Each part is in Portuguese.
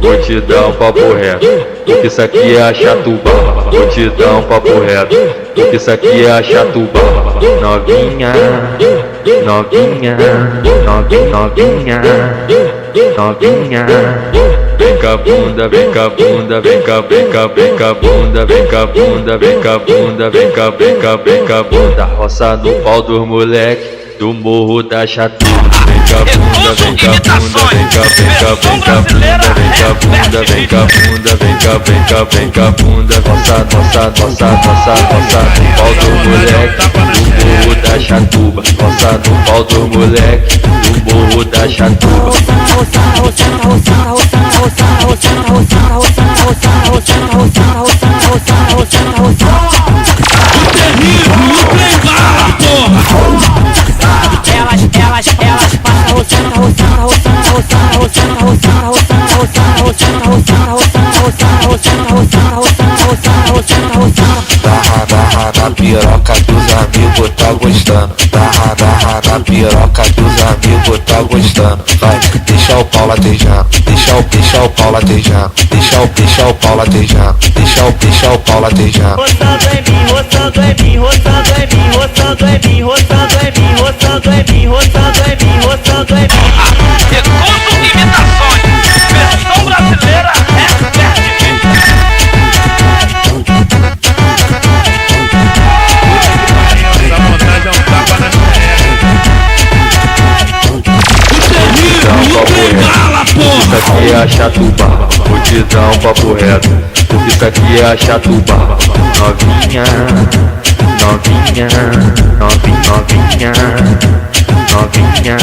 Vou te dar um papo reto, porque isso aqui é a chatuba. Vou te dar um papo reto, porque isso aqui é a chatuba. Novinha, novinha, novinha, novinha. Vem cá bunda, vem cá bunda, vem cá, vem cá, vem cá bunda, vem cá bunda, vem cá bunda, vem cá, vem cá, vem cá bunda. Roça no pau dos moleque do morro da chatuba. Vem cá bunda, vem cá bunda, vem cá, vem cá, vem cá bunda, vem cá bunda, vem cá bunda, vem cá, vem cá, vem cá bunda. Roça, roça, roça, roça, roça no pau dos moleque do morro da chatuba. Roça no pau dos moleque do morro da chatuba. Elas passam Darra na piroca que os amigos tá gostando. Darra na piroca que os amigos tá gostando. Vai, deixa o pau latejando, deixa o pau latejando, deixa o pau latejando, deixa o pau latejando. Roçando em mim, roçando em mim, roçando em mim, roçando em mim, roçando em mim, roçando em mim, roçando em mim, roçando em mim. Segundo imitações, versão brasileira, Isso aqui é a chatuba, vou te dar um papo reto, porque isso aqui é a chatuba. Novinha, novinha, novinha, novinha.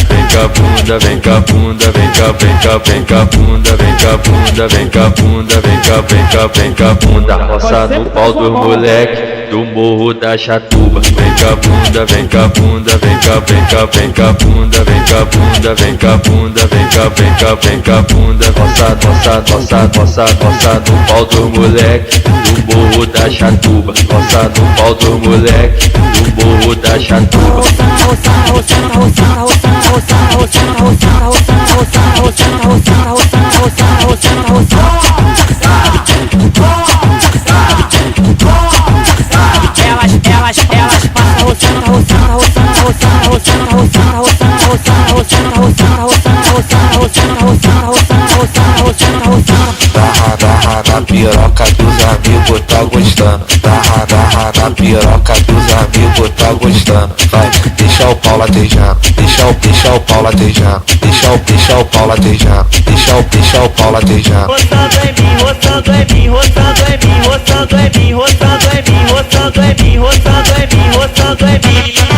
Vem cá bunda, vem cá bunda, vem cá, vem cá, vem cá bunda, vem cá bunda, vem cá bunda, vem cá, vem cá, vem cá bunda. Roça no pau dos moleque do morro da chatuba. Vem cá bunda, vem cá bunda, vem cá, vem cá, vem cá bunda, vem cá bunda, vem cá bunda, vem cá, vem cá, vem cá bunda. Roça, roça, roça, roça, roça no pau dos moleque do morro da chatuba. Roça no pau dos moleque do morro da chatuba. Darra na piroca que os amigos tá gostando. Darra na piroca que os amigos tá gostando. Vai, deixa o pau latejando, deixa o pau latejando, deixa o pau latejando, deixa o pau latejando. Roçando em mim, roçando em mim, roçando em mim, roçando em mim, roçando em mim, roçando em mim, roçando em mim, roçando em mim.